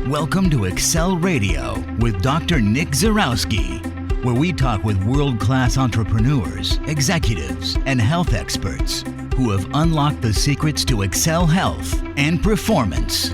Welcome to Excel Radio with Dr. Nick Zyrowski, where we talk with world-class entrepreneurs, executives, and health experts who have unlocked the secrets to Excel health and performance.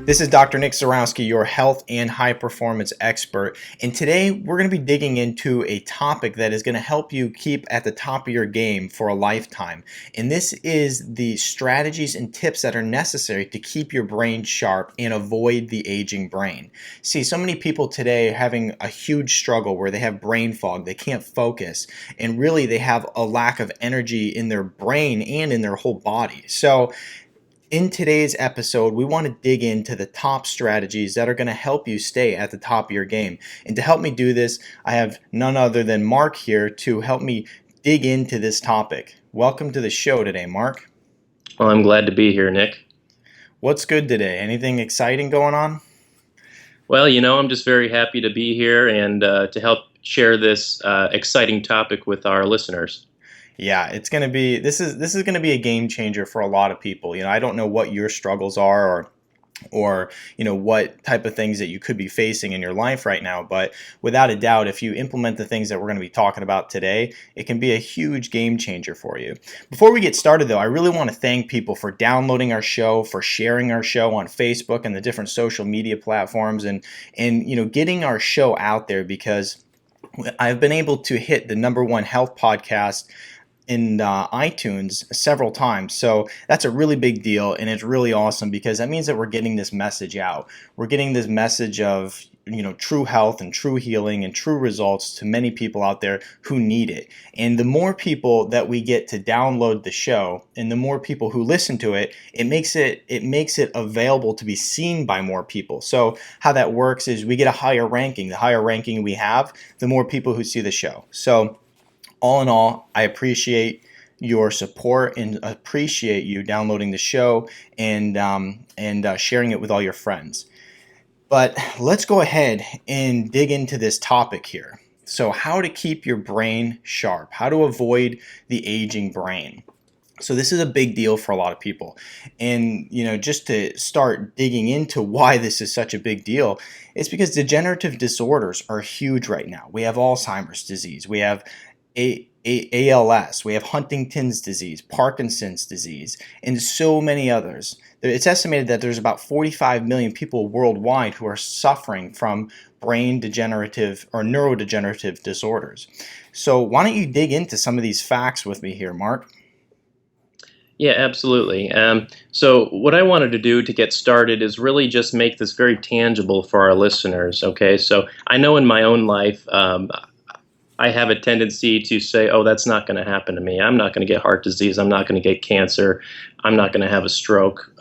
This is Dr. Nick Zyrowski, your health and high performance expert. And today we're going to be digging into a topic that is going to help you keep at the top of your game for a lifetime. And this is the strategies and tips that are necessary to keep your brain sharp and avoid the aging brain. See, so many people today are having a huge struggle where they have brain fog, they can't focus, and really they have a lack of energy in their brain and in their whole body. So in today's episode, we want to dig into the top strategies that are going to help you stay at the top of your game. And to help me do this, I have none other than Mark here to help me dig into this topic. Welcome to the show today, Mark. Well, I'm glad to be here, Nick. What's good today? Anything exciting going on? Well, I'm just very happy to be here and to help share this exciting topic with our listeners. Yeah, it's going to be this is going to be a game changer for a lot of people. I don't know what your struggles are or what type of things that you could be facing in your life right now, but without a doubt, if you implement the things that we're going to be talking about today, it can be a huge game changer for you. Before we get started though, I really want to thank people for downloading our show, for sharing our show on Facebook and the different social media platforms, and getting our show out there, because I've been able to hit the #1 health podcast in iTunes several times. So that's a really big deal, and it's really awesome because that means that we're getting this message out. We're getting this message of true health and true healing and true results to many people out there who need it. And the more people that we get to download the show and the more people who listen to it, it makes it available to be seen by more people. So how that works is we get a higher ranking. The higher ranking we have, the more people who see the show. So all in all, I appreciate your support and appreciate you downloading the show and sharing it with all your friends. But let's go ahead and dig into this topic here. So how to keep your brain sharp, how to avoid the aging brain. So this is a big deal for a lot of people. And, just to start digging into why this is such a big deal, it's because degenerative disorders are huge right now. We have Alzheimer's disease. We have ALS, we have Huntington's disease, Parkinson's disease, and so many others. It's estimated that there's about 45 million people worldwide who are suffering from brain degenerative or neurodegenerative disorders. So why don't you dig into some of these facts with me here, Mark? Yeah, absolutely. So what I wanted to do to get started is really just make this very tangible for our listeners, okay? So I know in my own life, I have a tendency to say, oh, that's not going to happen to me. I'm not going to get heart disease. I'm not going to get cancer. I'm not going to have a stroke.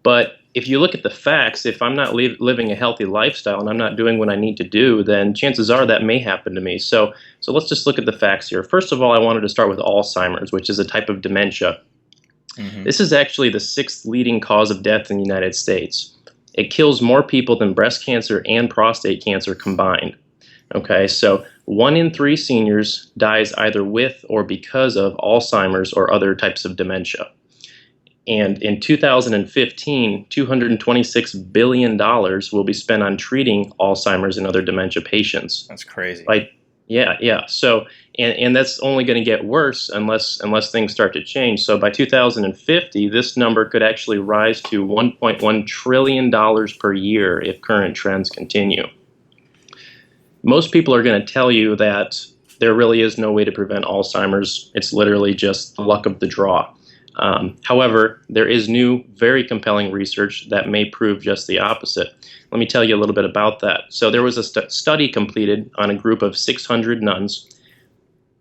But if you look at the facts, if I'm not living a healthy lifestyle and I'm not doing what I need to do, then chances are that may happen to me. So let's just look at the facts here. First of all, I wanted to start with Alzheimer's, which is a type of dementia. Mm-hmm. This is actually the 6th leading cause of death in the United States. It kills more people than breast cancer and prostate cancer combined. Okay, so 1 in 3 seniors dies either with or because of Alzheimer's or other types of dementia. And in 2015, $226 billion will be spent on treating Alzheimer's and other dementia patients. That's crazy. Yeah. So, and that's only going to get worse unless things start to change. So by 2050, this number could actually rise to $1.1 trillion per year if current trends continue. Most people are going to tell you that there really is no way to prevent Alzheimer's. It's literally just the luck of the draw. However, there is new, very compelling research that may prove just the opposite. Let me tell you a little bit about that. So there was a study completed on a group of 600 nuns.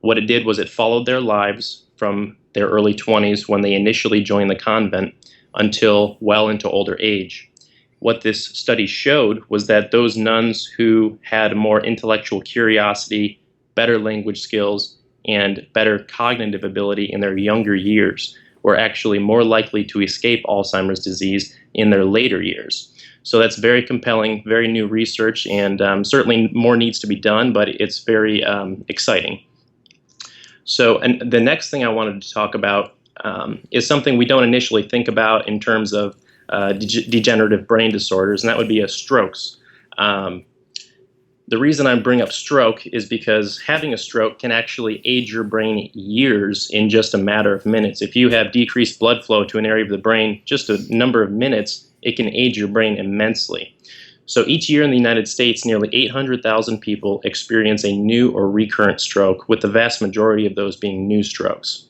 What it did was it followed their lives from their early 20s when they initially joined the convent until well into older age. What this study showed was that those nuns who had more intellectual curiosity, better language skills, and better cognitive ability in their younger years were actually more likely to escape Alzheimer's disease in their later years. So that's very compelling, very new research, and certainly more needs to be done, but it's very exciting. So, and the next thing I wanted to talk about is something we don't initially think about in terms of degenerative brain disorders, and that would be strokes. The reason I bring up stroke is because having a stroke can actually age your brain years in just a matter of minutes. If you have decreased blood flow to an area of the brain, just a number of minutes, it can age your brain immensely. So each year in the United States, nearly 800,000 people experience a new or recurrent stroke, with the vast majority of those being new strokes.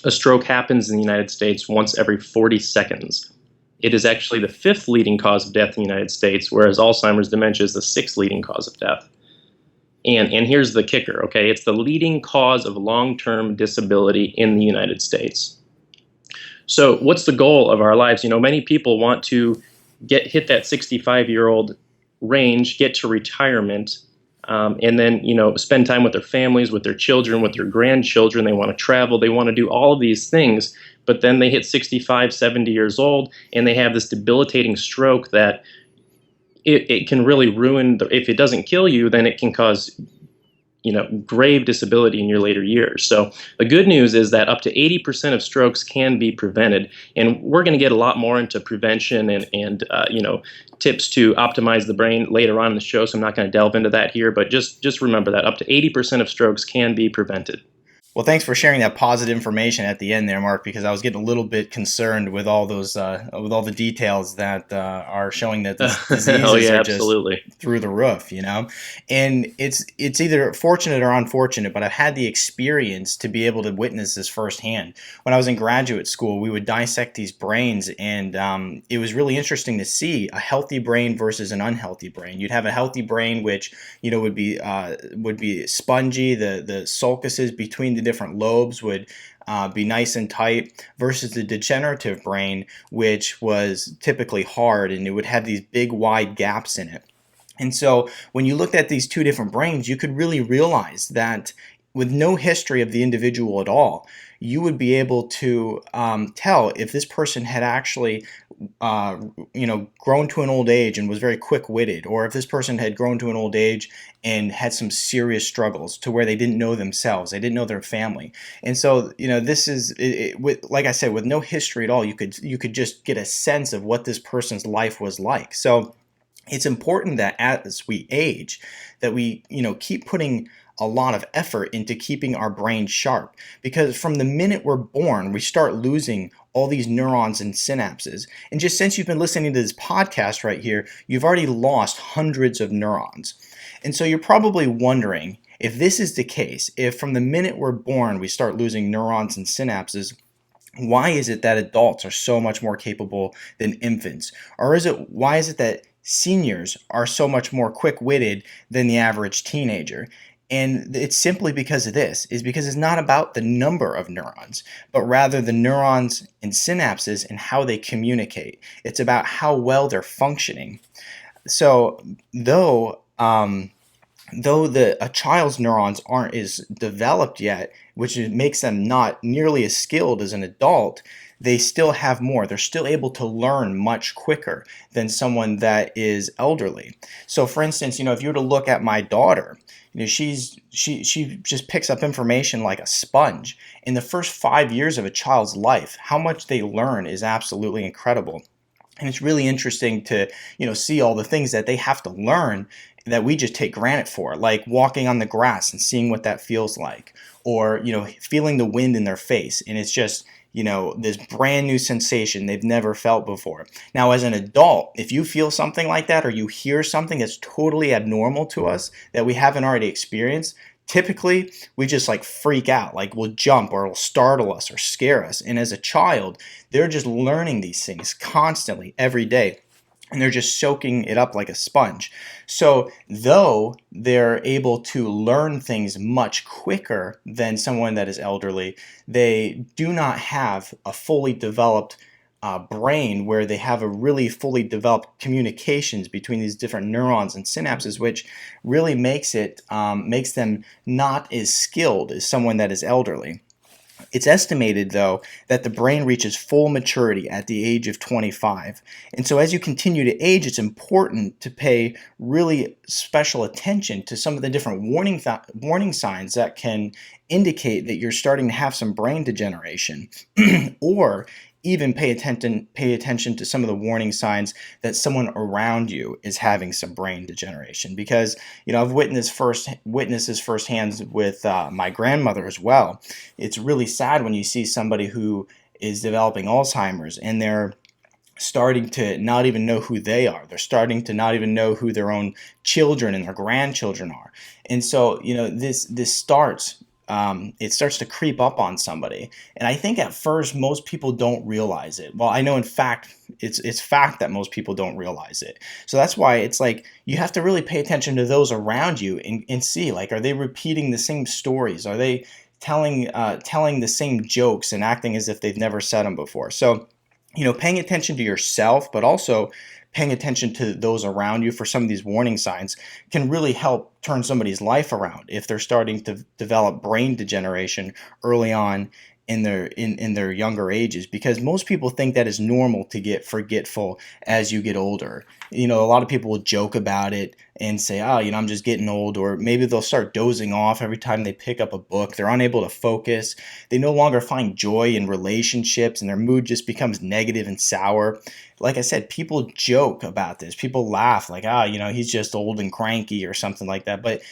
A stroke happens in the United States once every 40 seconds. It is actually the fifth leading cause of death in the United States, whereas Alzheimer's dementia is the sixth leading cause of death. And here's the kicker, okay? It's the leading cause of long-term disability in the United States. So what's the goal of our lives? Many people want to hit that 65-year-old range, get to retirement, and then, spend time with their families, with their children, with their grandchildren. They want to travel. They want to do all of these things. But then they hit 65, 70 years old, and they have this debilitating stroke that it can really ruin. If it doesn't kill you, then it can cause, grave disability in your later years. So the good news is that up to 80% of strokes can be prevented. And we're going to get a lot more into prevention and tips to optimize the brain later on in the show. So I'm not going to delve into that here, but just remember that up to 80% of strokes can be prevented. Well, thanks for sharing that positive information at the end there, Mark, because I was getting a little bit concerned with all those, with all the details that are showing that this diseases are just through the roof, And it's either fortunate or unfortunate, but I've had the experience to be able to witness this firsthand. When I was in graduate school, we would dissect these brains, and it was really interesting to see a healthy brain versus an unhealthy brain. You'd have a healthy brain, which would be spongy. The sulcuses between the different lobes would be nice and tight, versus the degenerative brain, which was typically hard, and it would have these big wide gaps in it. And so when you looked at these two different brains, you could really realize that with no history of the individual at all, you would be able to tell if this person had actually grown to an old age and was very quick-witted, or if this person had grown to an old age and had some serious struggles to where they didn't know themselves, they didn't know their family. And so, this is, like I said, with no history at all, you could just get a sense of what this person's life was like. So it's important that as we age, that we, keep putting a lot of effort into keeping our brain sharp, because from the minute we're born, we start losing all these neurons and synapses. And just since you've been listening to this podcast right here, you've already lost hundreds of neurons. And so you're probably wondering, if this is the case, if from the minute we're born, we start losing neurons and synapses, why is it that adults are so much more capable than infants? Or why is it that seniors are so much more quick-witted than the average teenager? And it's simply because of this, is because it's not about the number of neurons, but rather the neurons and synapses and how they communicate. It's about how well they're functioning. So though a child's neurons aren't as developed yet, which makes them not nearly as skilled as an adult, they still have more. They're still able to learn much quicker than someone that is elderly. So for instance, if you were to look at my daughter, she just picks up information like a sponge. In the first 5 years of a child's life, how much they learn is absolutely incredible. And it's really interesting to, see all the things that they have to learn that we just take granted for, like walking on the grass and seeing what that feels like, or, feeling the wind in their face. And it's just, this brand new sensation they've never felt before. Now, as an adult, if you feel something like that, or you hear something that's totally abnormal to us that we haven't already experienced, typically we just freak out, we'll jump, or it'll startle us or scare us. And as a child, they're just learning these things constantly every day, and they're just soaking it up like a sponge. So though they're able to learn things much quicker than someone that is elderly, they do not have a fully developed brain where they have a really fully developed communications between these different neurons and synapses, which really makes them not as skilled as someone that is elderly. It's estimated, though, that the brain reaches full maturity at the age of 25. And so as you continue to age, it's important to pay really special attention to some of the different warning signs that can indicate that you're starting to have some brain degeneration, or even pay attention to some of the warning signs that someone around you is having some brain degeneration. Because I've witnessed this firsthand with my grandmother as well. It's really sad when you see somebody who is developing Alzheimer's and they're starting to not even know who they are. They're starting to not even know who their own children and their grandchildren are. And so, this starts, it starts to creep up on somebody. And I think at first, most people don't realize it. Well, I know in fact, it's fact that most people don't realize it. So that's why it's like, you have to really pay attention to those around you and see, like, are they repeating the same stories? Are they telling the same jokes and acting as if they've never said them before? So, paying attention to yourself, but also paying attention to those around you for some of these warning signs can really help turn somebody's life around if they're starting to develop brain degeneration early on in their younger ages, because most people think that it's normal to get forgetful as you get older. A lot of people will joke about it and say, oh, I'm just getting old, or maybe they'll start dozing off every time they pick up a book. They're unable to focus. They no longer find joy in relationships, and their mood just becomes negative and sour. Like I said, people joke about this. People laugh like, he's just old and cranky or something like that. But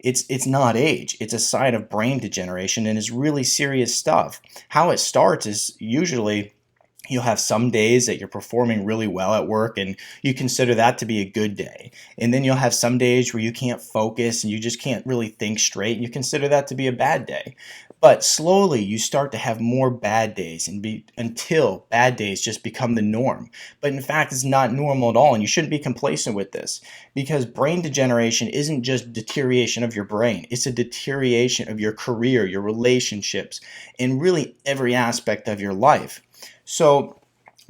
it's not age. It's a sign of brain degeneration, and it's really serious stuff. How it starts is usually you'll have some days that you're performing really well at work and you consider that to be a good day. And then you'll have some days where you can't focus and you just can't really think straight, and you consider that to be a bad day. But slowly you start to have more bad days until bad days just become the norm. But in fact, it's not normal at all, and you shouldn't be complacent with this, because brain degeneration isn't just deterioration of your brain. It's a deterioration of your career, your relationships, and really every aspect of your life. So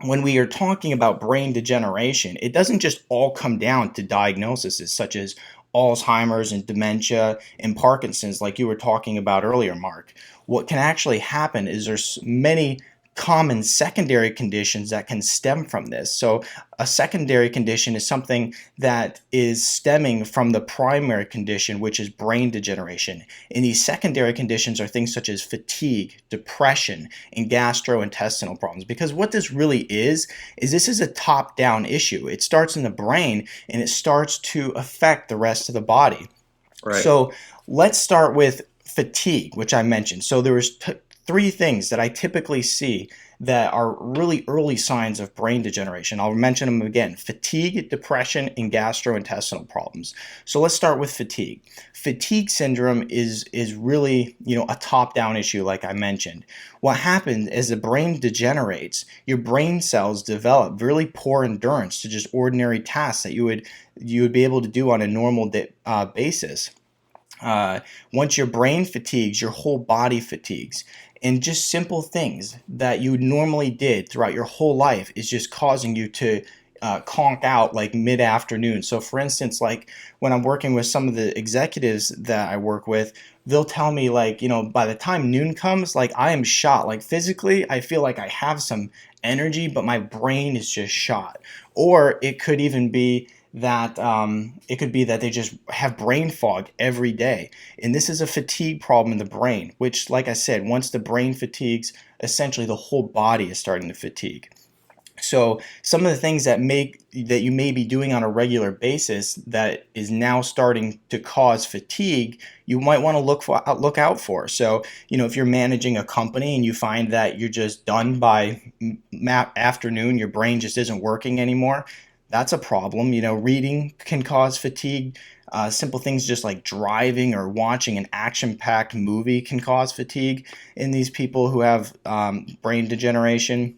when we are talking about brain degeneration, it doesn't just all come down to diagnoses such as Alzheimer's and dementia and Parkinson's, like you were talking about earlier, Mark. What can actually happen is there's many common secondary conditions that can stem from this. So a secondary condition is something that is stemming from the primary condition, which is brain degeneration. And these secondary conditions are things such as fatigue, depression, and gastrointestinal problems. Because what this really is this is a top-down issue. It starts in the brain and it starts to affect the rest of the body. Right. So let's start with fatigue, which I mentioned. So there was three things that I typically see that are really early signs of brain degeneration. I'll mention them again: fatigue, depression, and gastrointestinal problems. So let's start with fatigue. Fatigue syndrome is really, a top-down issue, like I mentioned. What happens as the brain degenerates, your brain cells develop really poor endurance to just ordinary tasks that you would be able to do on a normal basis. Once your brain fatigues, your whole body fatigues. And just simple things that you normally did throughout your whole life is just causing you to conk out like mid-afternoon. So for instance, like when I'm working with some of the executives that I work with, they'll tell me like, by the time noon comes, like I am shot. Like physically, I feel like I have some energy, but my brain is just shot. Or it could even be that they just have brain fog every day. And this is a fatigue problem in the brain, which, like I said, once the brain fatigues, essentially the whole body is starting to fatigue. So some of the things that you may be doing on a regular basis that is now starting to cause fatigue, you might want to look out for. So, if you're managing a company and you find that you're just done by afternoon, your brain just isn't working anymore, that's a problem. Reading can cause fatigue. Simple things just like driving or watching an action-packed movie can cause fatigue in these people who have brain degeneration.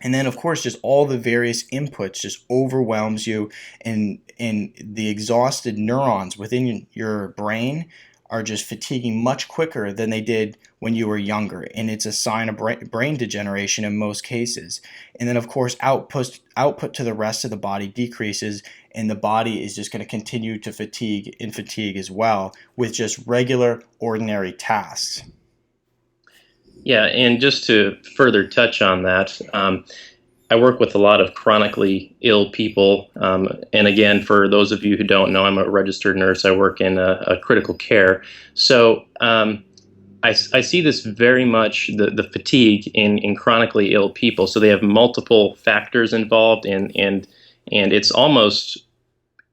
And then, of course, just all the various inputs just overwhelms you, and the exhausted neurons within your brain are just fatiguing much quicker than they did when you were younger. And it's a sign of brain degeneration in most cases. And then, of course, output to the rest of the body decreases, and the body is just going to continue to fatigue as well with just regular, ordinary tasks. Yeah, and just to further touch on that, I work with a lot of chronically ill people. And again, for those of you who don't know, I'm a registered nurse. I work in a critical care. So I see this very much, the fatigue in chronically ill people. So they have multiple factors involved, and it's almost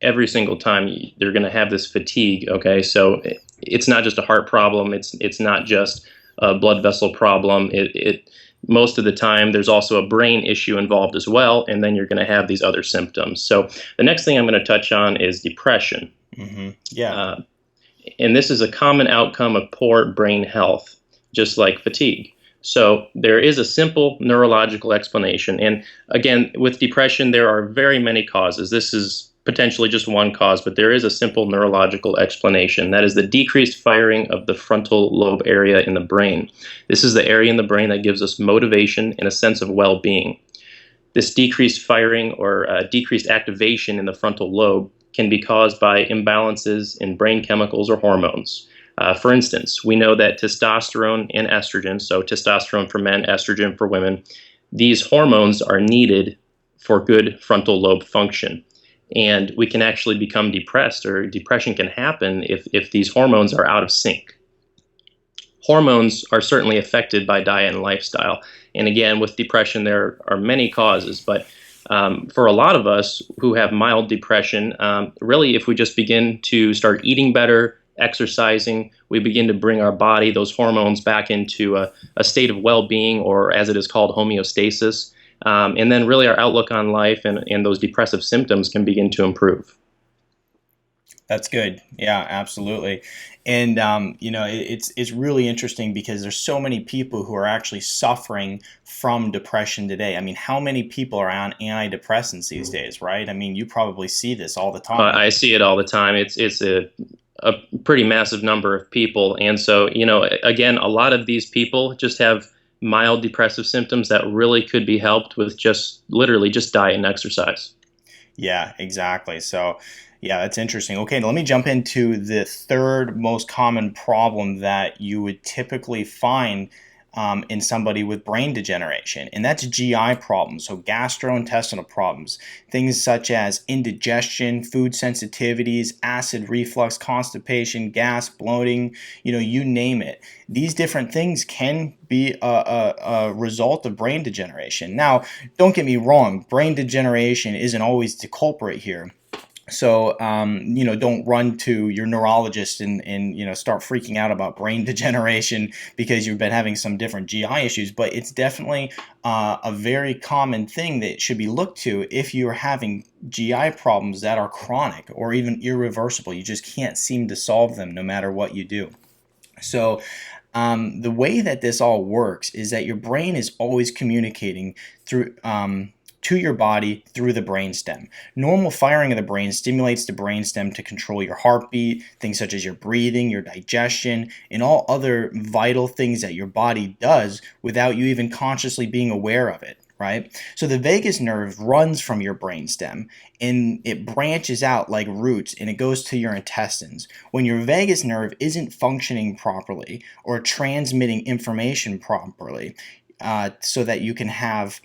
every single time they're going to have this fatigue. Okay, so it's not just a heart problem. It's not just a blood vessel problem. It most of the time there's also a brain issue involved as well, and then you're going to have these other symptoms. So the next thing I'm going to touch on is depression. Mm-hmm. Yeah. And this is a common outcome of poor brain health, just like fatigue. So there is a simple neurological explanation. And again, with depression, there are very many causes. This is potentially just one cause, but there is a simple neurological explanation. That is the decreased firing of the frontal lobe area in the brain. This is the area in the brain that gives us motivation and a sense of well-being. This decreased firing or decreased activation in the frontal lobe can be caused by imbalances in brain chemicals or hormones. For instance, we know that testosterone and estrogen, so testosterone for men, estrogen for women, these hormones are needed for good frontal lobe function. And we can actually become depressed, or depression can happen if these hormones are out of sync. Hormones are certainly affected by diet and lifestyle. And again, with depression, there are many causes, but for a lot of us who have mild depression, really, if we just begin to start eating better, exercising, we begin to bring our body, those hormones, back into a state of well-being, or as it is called, homeostasis. And then really our outlook on life and those depressive symptoms can begin to improve. That's good. Yeah, absolutely. And it's really interesting because there's so many people who are actually suffering from depression today. I mean, how many people are on antidepressants these days, right? I mean, you probably see this all the time. I see it all the time. It's a pretty massive number of people. And so, again, a lot of these people just have mild depressive symptoms that really could be helped with literally just diet and exercise. Yeah, exactly. So, yeah, that's interesting. Okay, let me jump into the third most common problem that you would typically find in somebody with brain degeneration, and that's GI problems, so gastrointestinal problems, things such as indigestion, food sensitivities, acid reflux, constipation, gas, bloating, you name it. These different things can be a result of brain degeneration. Now, don't get me wrong, brain degeneration isn't always the culprit here. So, don't run to your neurologist and start freaking out about brain degeneration because you've been having some different GI issues. But it's definitely a very common thing that should be looked to if you're having GI problems that are chronic or even irreversible. You just can't seem to solve them no matter what you do. So, the way that this all works is that your brain is always communicating through to your body through the brainstem. Normal firing of the brain stimulates the brainstem to control your heartbeat, things such as your breathing, your digestion, and all other vital things that your body does without you even consciously being aware of it, right? So the vagus nerve runs from your brainstem and it branches out like roots and it goes to your intestines. When your vagus nerve isn't functioning properly or transmitting information properly, so that you can have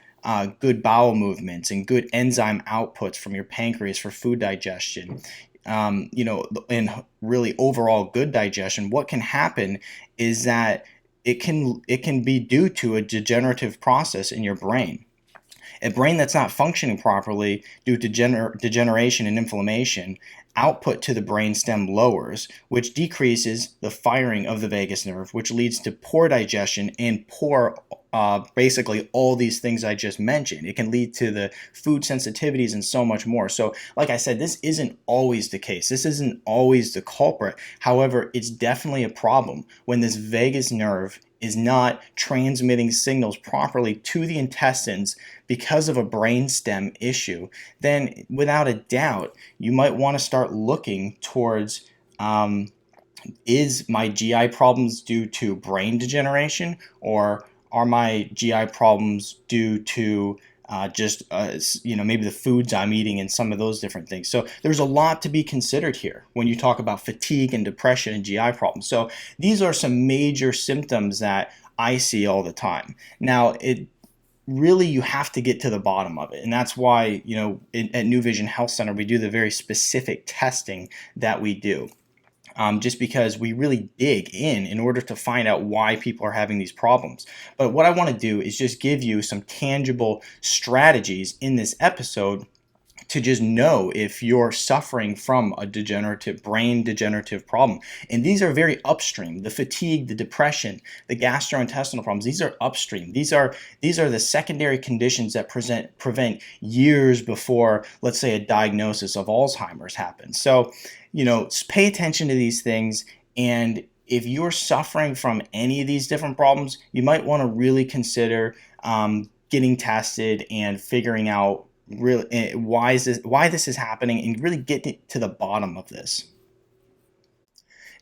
good bowel movements and good enzyme outputs from your pancreas for food digestion, and really overall good digestion, what can happen is that it can be due to a degenerative process in your brain. A brain that's not functioning properly due to degeneration and inflammation, output to the brainstem lowers, which decreases the firing of the vagus nerve, which leads to poor digestion and poor basically all these things I just mentioned. It can lead to the food sensitivities and so much more. So like I said, this isn't always the case. This isn't always the culprit. However, it's definitely a problem when this vagus nerve is not transmitting signals properly to the intestines because of a brainstem issue. Then without a doubt, you might want to start looking towards is my GI problems due to brain degeneration, or are my GI problems due to maybe the foods I'm eating and some of those different things. So there's a lot to be considered here when you talk about fatigue and depression and GI problems. So these are some major symptoms that I see all the time. Now, it really you have to get to the bottom of it. And that's why, at New Vision Health Center, we do the very specific testing that we do. Just because we really dig in order to find out why people are having these problems. But what I want to do is just give you some tangible strategies in this episode to just know if you're suffering from a brain degenerative problem. And these are very upstream. The fatigue, the depression, the gastrointestinal problems, these are upstream. These are the secondary conditions that prevent years before, let's say, a diagnosis of Alzheimer's happens. So, pay attention to these things. And if you're suffering from any of these different problems, you might want to really consider getting tested and figuring out really why this is happening, and really get to the bottom of this.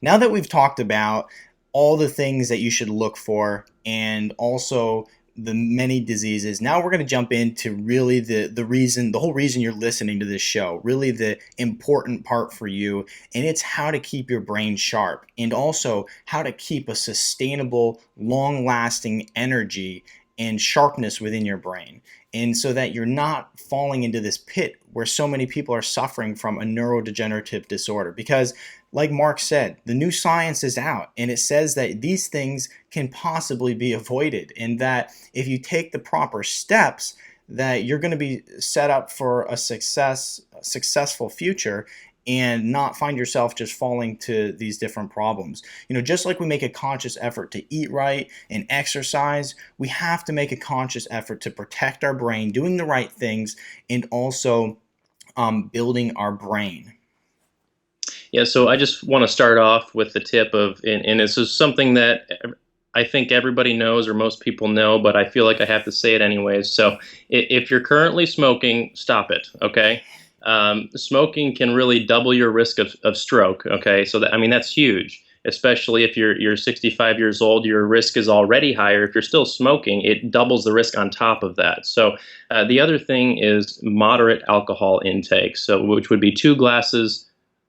Now that we've talked about all the things that you should look for and also the many diseases, now we're going to jump into really the whole reason you're listening to this show, really the important part for you, and it's how to keep your brain sharp and also how to keep a sustainable, long-lasting energy and sharpness within your brain. And so that you're not falling into this pit where so many people are suffering from a neurodegenerative disorder. Because like Mark said, the new science is out and it says that these things can possibly be avoided, and that if you take the proper steps, that you're going to be set up for a successful future and not find yourself just falling to these different problems. Just like we make a conscious effort to eat right and exercise, we have to make a conscious effort to protect our brain, doing the right things, and also building our brain. Yeah, so I just want to start off with the tip of, and this is something that I think everybody knows or most people know, but I feel like I have to say it anyways. So if you're currently smoking, stop it, okay? Smoking can really double your risk of stroke. Okay, so that's huge, especially if you're 65 years old. Your risk is already higher. If you're still smoking, it doubles the risk on top of that. So the other thing is moderate alcohol intake, so which would be 2 glasses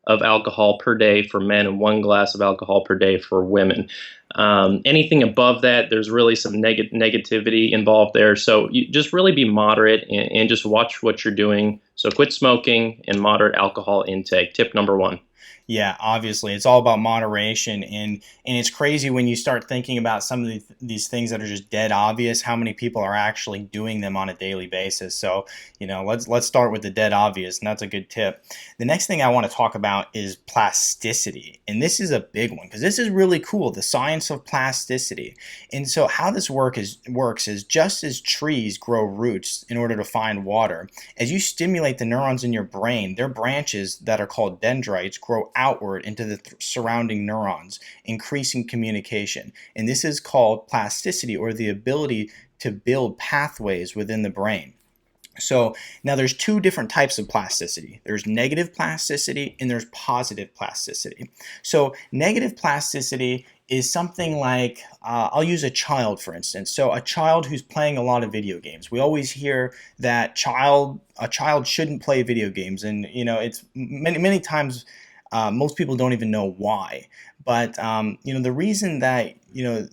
of alcohol per day for men and 1 glass of alcohol per day for women. Anything above that, there's really some negativity involved there. So you just really be moderate and just watch what you're doing. So quit smoking and moderate alcohol intake. Tip number 1. Yeah, obviously, it's all about moderation, and it's crazy when you start thinking about some of these things that are just dead obvious, how many people are actually doing them on a daily basis. So, let's start with the dead obvious, and that's a good tip. The next thing I want to talk about is plasticity, and this is a big one because this is really cool, the science of plasticity. And so how this works is just as trees grow roots in order to find water, as you stimulate the neurons in your brain, their branches that are called dendrites grow outward into the surrounding neurons, increasing communication. And this is called plasticity, or the ability to build pathways within the brain. So now there's 2 different types of plasticity. There's negative plasticity and there's positive plasticity. So negative plasticity is something like, I'll use a child for instance. So a child who's playing a lot of video games. We always hear that a child shouldn't play video games, and it's many times most people don't even know why. But the reason that you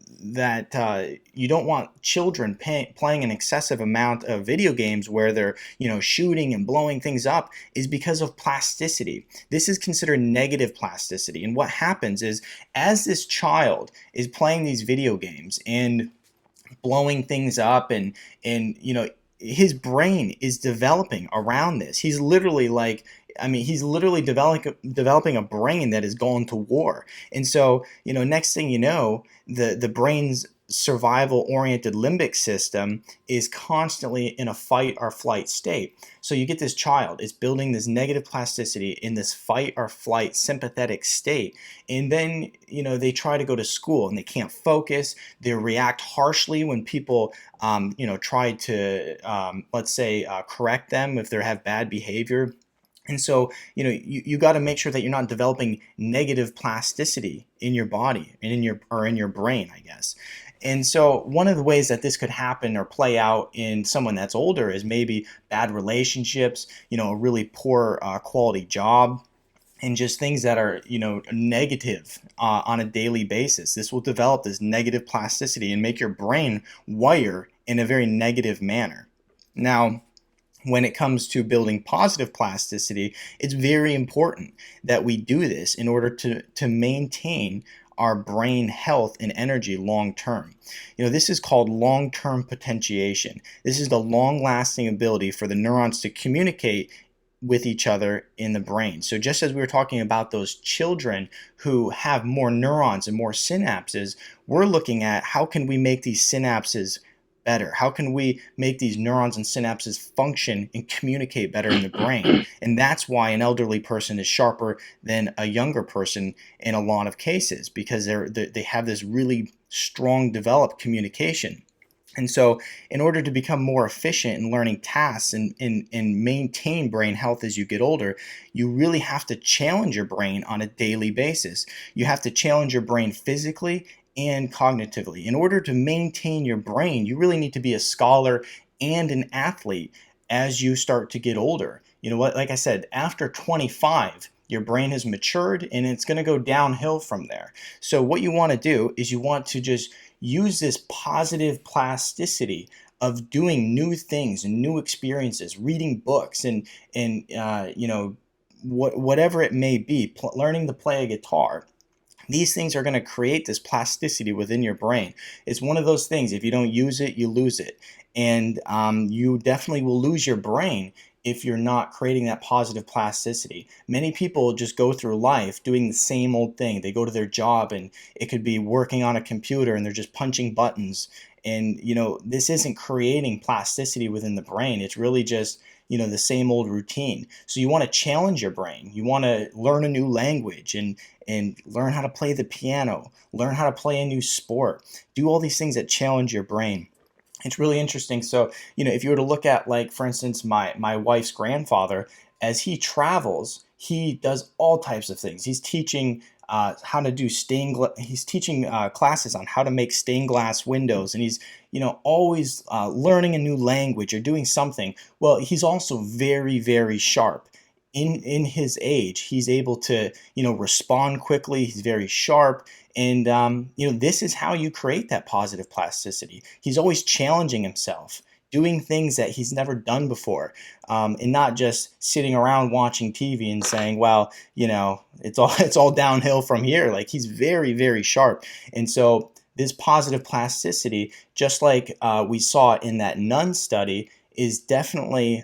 don't want children playing an excessive amount of video games where they're shooting and blowing things up is because of plasticity. This is considered negative plasticity, and what happens is, as this child is playing these video games and blowing things up, and his brain is developing around this. He's literally developing a brain that is going to war. And so, next thing you know, the brain's survival-oriented limbic system is constantly in a fight or flight state. So you get this child is building this negative plasticity in this fight or flight sympathetic state. And then, they try to go to school and they can't focus. They react harshly when people, try to, let's say, correct them if they have bad behavior. And so, you got to make sure that you're not developing negative plasticity in your body and in your brain, I guess. And so one of the ways that this could happen or play out in someone that's older is maybe bad relationships, a really poor quality job, and just things that are, negative on a daily basis. This will develop this negative plasticity and make your brain wire in a very negative manner. Now, when it comes to building positive plasticity, it's very important that we do this in order to maintain our brain health and energy long term. This is called long-term potentiation. This is the long-lasting ability for the neurons to communicate with each other in the brain. So just as we were talking about those children who have more neurons and more synapses, we're looking at how can we make these synapses better? How can we make these neurons and synapses function and communicate better in the brain? And that's why an elderly person is sharper than a younger person in a lot of cases, because they have this really strong developed communication. And so in order to become more efficient in learning tasks and maintain brain health as you get older, you really have to challenge your brain on a daily basis. You have to challenge your brain physically and cognitively. In order to maintain your brain, you really need to be a scholar and an athlete as you start to get older. You know what, like I said, after 25, your brain has matured and it's going to go downhill from there. So what you want to do is you want to just use this positive plasticity of doing new things and new experiences, reading books and whatever it may be, learning to play a guitar. These things are going to create this plasticity within your brain. It's one of those things, if you don't use it, you lose it. And you definitely will lose your brain if you're not creating that positive plasticity. Many people just go through life doing the same old thing. They go to their job and it could be working on a computer and they're just punching buttons. And, this isn't creating plasticity within the brain. It's really just, the same old routine. So you want to challenge your brain. You want to learn a new language and learn how to play the piano, learn how to play a new sport, do all these things that challenge your brain. It's really interesting. So, if you were to look at, like, for instance, my wife's grandfather, as he travels, he does all types of things. He's teaching how to do he's teaching classes on how to make stained glass windows, and he's always learning a new language or doing something. Well, he's also very, very sharp. In his age, he's able to respond quickly. He's very sharp, and this is how you create that positive plasticity. He's always challenging himself, doing things that he's never done before, and not just sitting around watching TV and saying, well, it's all downhill from here. Like, he's very, very sharp. And so this positive plasticity, just like we saw in that nun study, is definitely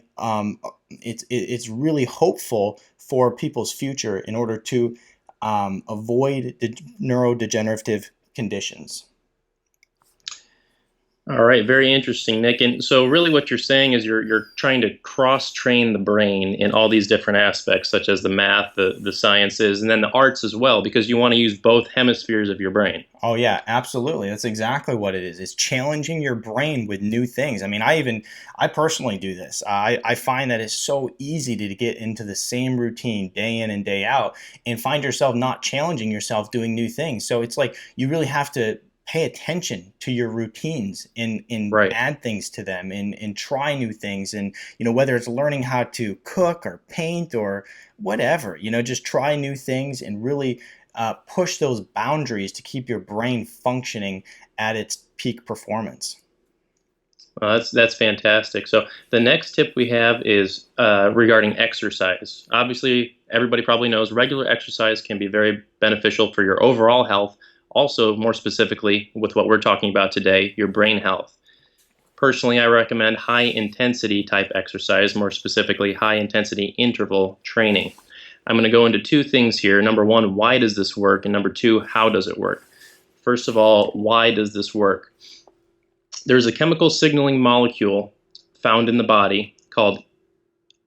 it's really hopeful for people's future in order to avoid the neurodegenerative conditions. All right, very interesting, Nick. And so really what you're saying is you're trying to cross-train the brain in all these different aspects, such as the math, the sciences, and then the arts as well, because you want to use both hemispheres of your brain. Oh yeah, absolutely. That's exactly what it is. It's challenging your brain with new things. I mean, I personally do this. I find that it's so easy to get into the same routine day in and day out and find yourself not challenging yourself doing new things. So it's like you really have to pay attention to your routines and Right. add things to them and try new things. And, whether it's learning how to cook or paint or whatever, just try new things and really push those boundaries to keep your brain functioning at its peak performance. Well, that's fantastic. So the next tip we have is regarding exercise. Obviously, everybody probably knows regular exercise can be very beneficial for your overall health. Also, more specifically, with what we're talking about today, your brain health. Personally, I recommend high-intensity type exercise, more specifically high-intensity interval training. I'm going to go into two things here. Number one, why does this work? And number two, how does it work? First of all, why does this work? There's a chemical signaling molecule found in the body called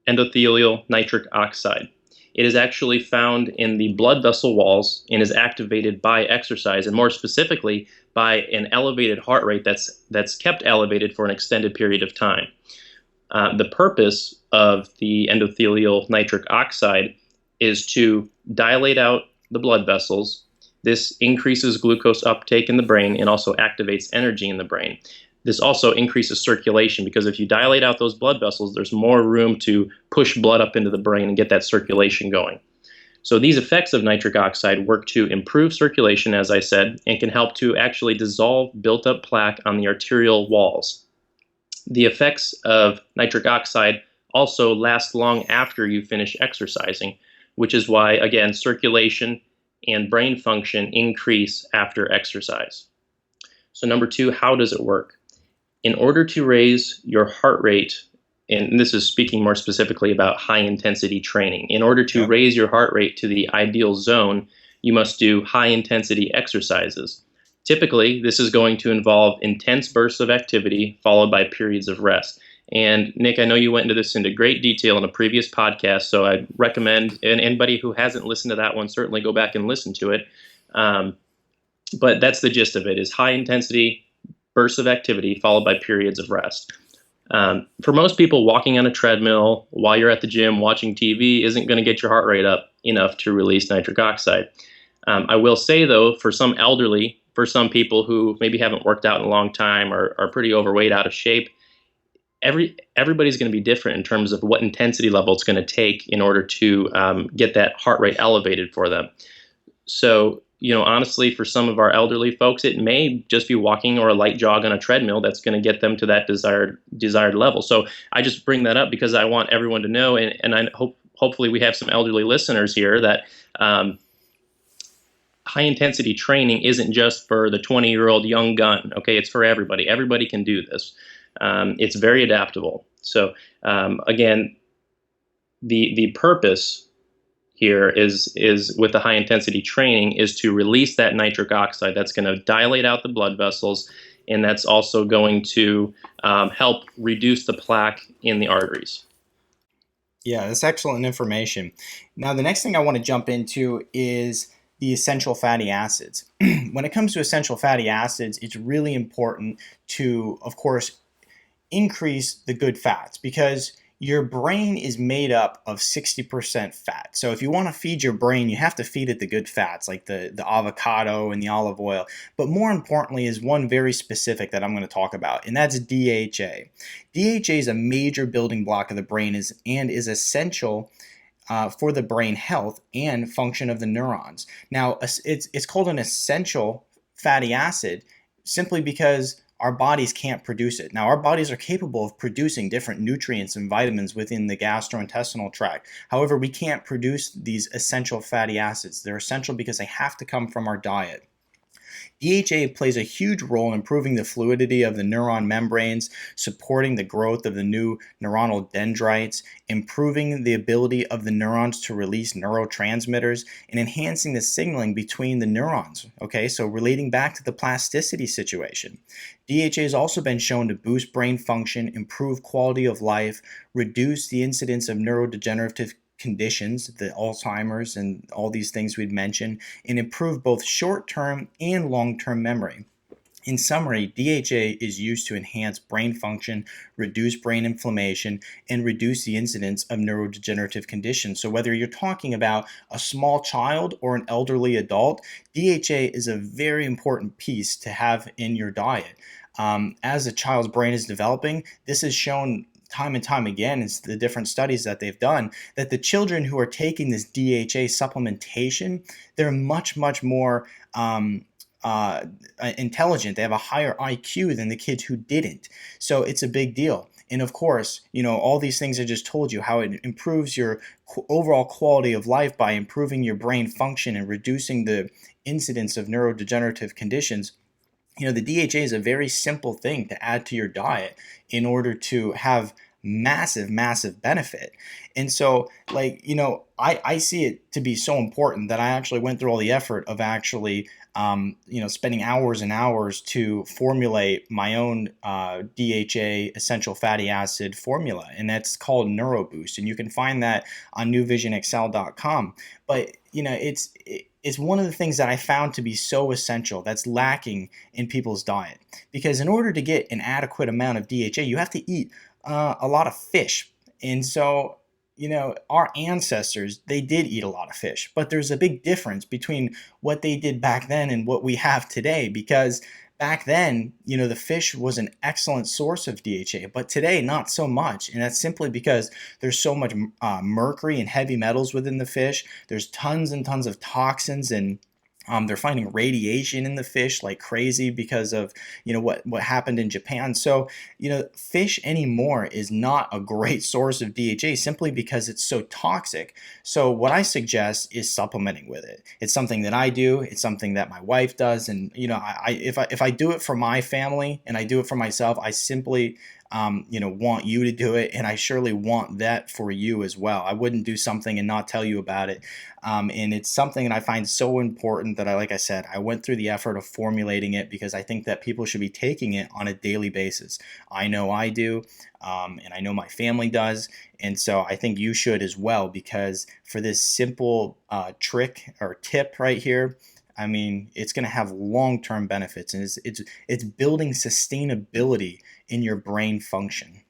endothelial nitric oxide. It is actually found in the blood vessel walls and is activated by exercise, and more specifically by an elevated heart rate that's kept elevated for an extended period of time. The purpose of the endothelial nitric oxide is to dilate out the blood vessels. This increases glucose uptake in the brain and also activates energy in the brain. This also increases circulation, because if you dilate out those blood vessels, there's more room to push blood up into the brain and get that circulation going. So these effects of nitric oxide work to improve circulation, as I said, and can help to actually dissolve built-up plaque on the arterial walls. The effects of nitric oxide also last long after you finish exercising, which is why, again, circulation and brain function increase after exercise. So number two, how does it work? In order to raise your heart rate, and this is speaking more specifically about high intensity training, in order to raise your heart rate to the ideal zone, you must do high intensity exercises. Typically, this is going to involve intense bursts of activity followed by periods of rest. And Nick, I know you went into this into great detail in a previous podcast, so I recommend, and anybody who hasn't listened to that one, certainly go back and listen to it. But that's the gist of it, is high intensity bursts of activity followed by periods of rest. For most people, walking on a treadmill while you're at the gym watching TV isn't going to get your heart rate up enough to release nitric oxide. I will say, though, for some elderly, for some people who maybe haven't worked out in a long time or are pretty overweight, out of shape, everybody's going to be different in terms of what intensity level it's going to take in order to get that heart rate elevated for them. So, honestly, for some of our elderly folks, it may just be walking or a light jog on a treadmill that's going to get them to that desired level. So I just bring that up because I want everyone to know, and I hopefully we have some elderly listeners here, that high intensity training isn't just for the 20-year-old young gun. Okay, it's for everybody. Everybody can do this. It's very adaptable. So again, the purpose here is with the high intensity training is to release that nitric oxide. That's going to dilate out the blood vessels, and that's also going to help reduce the plaque in the arteries. Yeah, that's excellent information. Now, the next thing I want to jump into is the essential fatty acids. When it comes to essential fatty acids, it's really important to, of course, increase the good fats, because your brain is made up of 60% fat. So if you want to feed your brain, you have to feed it the good fats, like the avocado and the olive oil. But more importantly is one very specific that I'm going to talk about, and that's DHA. DHA is a major building block of the brain and is essential for the brain health and function of the neurons. Now, it's called an essential fatty acid simply because our bodies can't produce it. Now, our bodies are capable of producing different nutrients and vitamins within the gastrointestinal tract. However, we can't produce these essential fatty acids. They're essential because they have to come from our diet. DHA plays a huge role in improving the fluidity of the neuron membranes, supporting the growth of the new neuronal dendrites, improving the ability of the neurons to release neurotransmitters, and enhancing the signaling between the neurons. Okay, so relating back to the plasticity situation. DHA has also been shown to boost brain function, improve quality of life, reduce the incidence of neurodegenerative conditions, the Alzheimer's and all these things we'd mentioned, and improve both short-term and long-term memory. In summary, DHA is used to enhance brain function, reduce brain inflammation, and reduce the incidence of neurodegenerative conditions. So whether you're talking about a small child or an elderly adult, DHA is a very important piece to have in your diet. As a child's brain is developing, this is shown time and time again, it's the different studies that they've done, that the children who are taking this DHA supplementation, they're much more intelligent. They have a higher IQ than the kids who didn't. So it's a big deal. And of course, all these things I just told you, how it improves your overall quality of life by improving your brain function and reducing the incidence of neurodegenerative conditions. The DHA is a very simple thing to add to your diet in order to have massive benefit. And so, I see it to be so important that I actually went through all the effort of actually, spending hours and hours to formulate my own DHA essential fatty acid formula, and that's called NeuroBoost, and you can find that on newvisionexcel.com. But it's one of the things that I found to be so essential that's lacking in people's diet, because in order to get an adequate amount of DHA, you have to eat a lot of fish. And so, our ancestors, they did eat a lot of fish, but there's a big difference between what they did back then and what we have today, because back then, the fish was an excellent source of DHA, but today, not so much. And that's simply because there's so much mercury and heavy metals within the fish. There's tons and tons of toxins and They're finding radiation in the fish like crazy because of what happened in Japan. So fish anymore is not a great source of DHA simply because it's so toxic. So what I suggest is supplementing with it. It's something that I do. It's something that my wife does, and if I do it for my family and I do it for myself, I simply want you to do it, and I surely want that for you as well. I wouldn't do something and not tell you about it. And it's something that I find so important that like I said, I went through the effort of formulating it because I think that people should be taking it on a daily basis. I know I do, and I know my family does. And so I think you should as well, because for this simple trick or tip right here, I mean, it's going to have long-term benefits, and it's building sustainability in your brain function.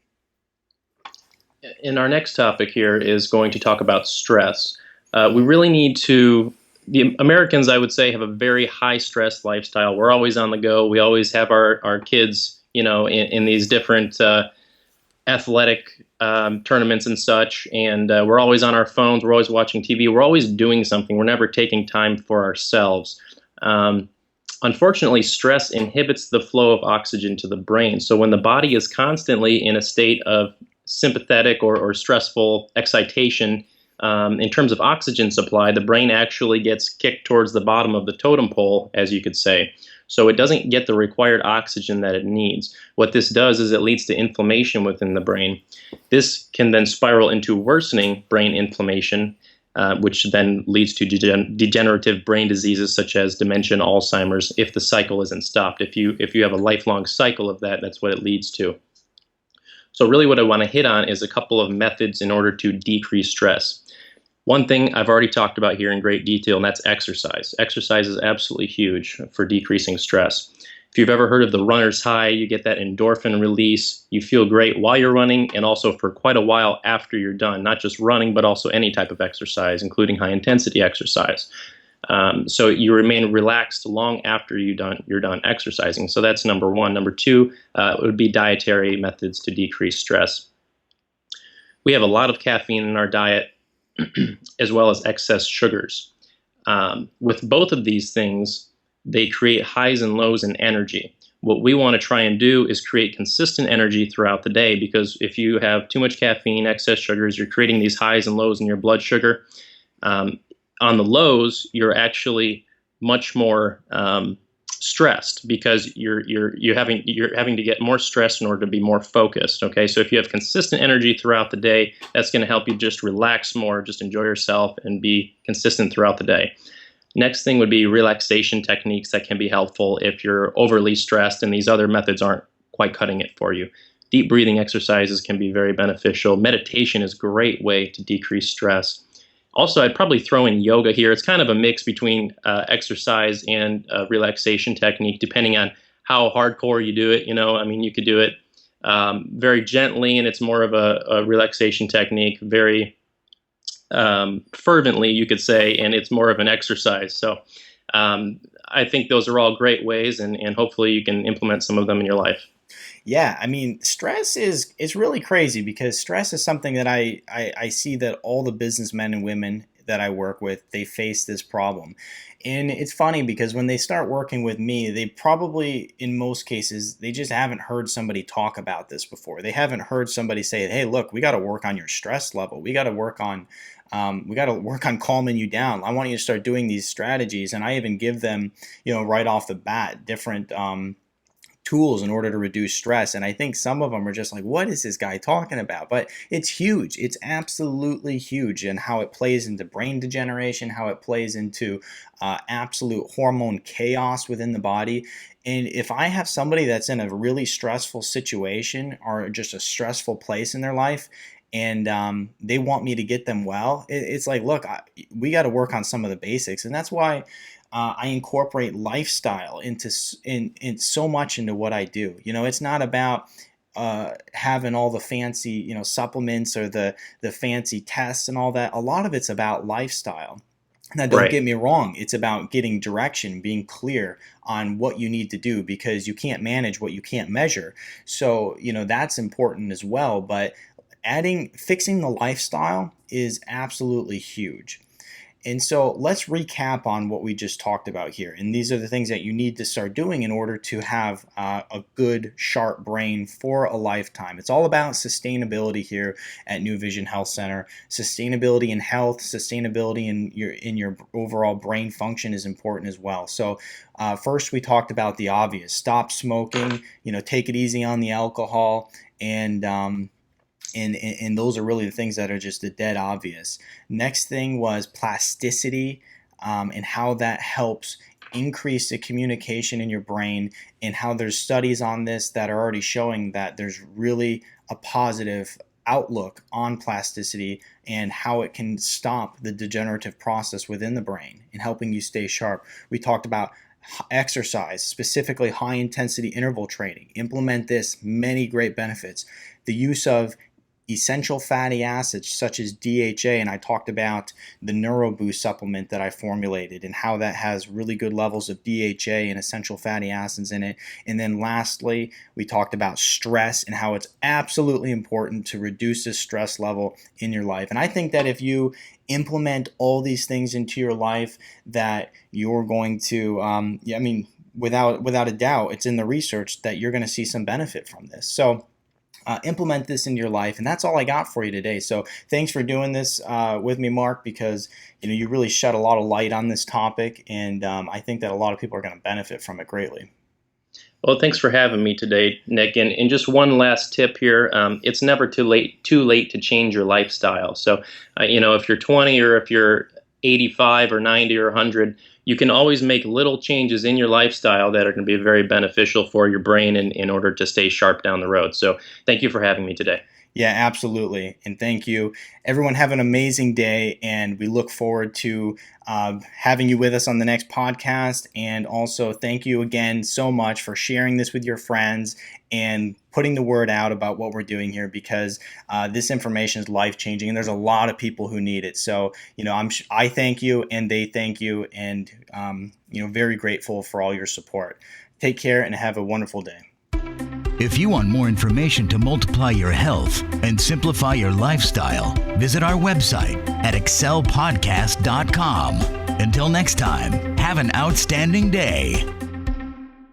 And our next topic here is going to talk about stress. We really need to, the Americans, I would say, have a very high stress lifestyle. We're always on the go. We always have our kids, in these different athletic tournaments and such. And we're always on our phones. We're always watching TV. We're always doing something. We're never taking time for ourselves. Unfortunately, stress inhibits the flow of oxygen to the brain. So when the body is constantly in a state of sympathetic or stressful excitation, in terms of oxygen supply, the brain actually gets kicked towards the bottom of the totem pole, as you could say. So it doesn't get the required oxygen that it needs. What this does is it leads to inflammation within the brain. This can then spiral into worsening brain inflammation, which then leads to degenerative brain diseases such as dementia and Alzheimer's if the cycle isn't stopped. If you have a lifelong cycle of that, that's what it leads to. So really what I want to hit on is a couple of methods in order to decrease stress. One thing I've already talked about here in great detail, and that's exercise. Exercise is absolutely huge for decreasing stress. If you've ever heard of the runner's high, you get that endorphin release. You feel great while you're running and also for quite a while after you're done, not just running, but also any type of exercise, including high-intensity exercise. So you remain relaxed long after you're done exercising. So that's number one. Number two would be dietary methods to decrease stress. We have a lot of caffeine in our diet, as well as excess sugars. With both of these things, they create highs and lows in energy. What we want to try and do is create consistent energy throughout the day, because if you have too much caffeine, excess sugars, you're creating these highs and lows in your blood sugar. On the lows, you're actually much more stressed because you're having to get more stressed in order to be more focused. Okay, so if you have consistent energy throughout the day, that's going to help you just relax more, just enjoy yourself, and be consistent throughout the day. Next thing would be relaxation techniques that can be helpful if you're overly stressed and these other methods aren't quite cutting it for you. Deep breathing exercises can be very beneficial. Meditation is a great way to decrease stress. Also, I'd probably throw in yoga here. It's kind of a mix between exercise and relaxation technique, depending on how hardcore you do it. You could do it very gently, and it's more of a relaxation technique, very fervently, you could say, and it's more of an exercise. So I think those are all great ways, and hopefully you can implement some of them in your life. Yeah, I mean, stress is really crazy, because stress is something that I see that all the businessmen and women that I work with, they face this problem. And it's funny because when they start working with me, they probably, in most cases, they just haven't heard somebody talk about this before. They haven't heard somebody say, hey, look, we got to work on your stress level. We got to work on calming you down. I want you to start doing these strategies. And I even give them, right off the bat, different tools in order to reduce stress. And I think some of them are just like, what is this guy talking about? But it's huge. It's absolutely huge. And how it plays into brain degeneration, how it plays into absolute hormone chaos within the body. And if I have somebody that's in a really stressful situation or just a stressful place in their life, and they want me to get them well, it's like, look, we got to work on some of the basics. And that's why I incorporate lifestyle into so much into what I do. It's not about having all the fancy, supplements or the fancy tests and all that. A lot of it's about lifestyle. Now, don't get me wrong. It's about getting direction, being clear on what you need to do, because you can't manage what you can't measure. So, that's important as well. But fixing the lifestyle is absolutely huge. And so let's recap on what we just talked about here. And these are the things that you need to start doing in order to have a good, sharp brain for a lifetime. It's all about sustainability here at New Vision Health Center. Sustainability in health, sustainability in your overall brain function is important as well. So first, we talked about the obvious: stop smoking. Take it easy on the alcohol, and those are really the things that are just the dead obvious. Next thing was plasticity, and how that helps increase the communication in your brain, and how there's studies on this that are already showing that there's really a positive outlook on plasticity and how it can stop the degenerative process within the brain and helping you stay sharp. We talked about exercise, specifically high intensity interval training. Implement this, many great benefits. The use of essential fatty acids such as DHA, and I talked about the NeuroBoost supplement that I formulated and how that has really good levels of DHA and essential fatty acids in it. And then lastly, we talked about stress and how it's absolutely important to reduce the stress level in your life. And I think that if you implement all these things into your life, that you're going to, without a doubt, it's in the research that you're going to see some benefit from this. So implement this in your life, and that's all I got for you today. So thanks for doing this with me, Mark, because you really shed a lot of light on this topic, and I think that a lot of people are going to benefit from it greatly. Well, thanks for having me today, Nick. And just one last tip here: it's never too late to change your lifestyle. So if you're 20 or if you're 85 or 90 or 100, you can always make little changes in your lifestyle that are going to be very beneficial for your brain in order to stay sharp down the road. So thank you for having me today. Yeah, absolutely. And thank you. Everyone have an amazing day, and we look forward to having you with us on the next podcast. And also thank you again so much for sharing this with your friends and putting the word out about what we're doing here, because this information is life-changing and there's a lot of people who need it. So, I thank you and they thank you, and, very grateful for all your support. Take care and have a wonderful day. If you want more information to multiply your health and simplify your lifestyle, visit our website at excelpodcast.com. Until next time, have an outstanding day.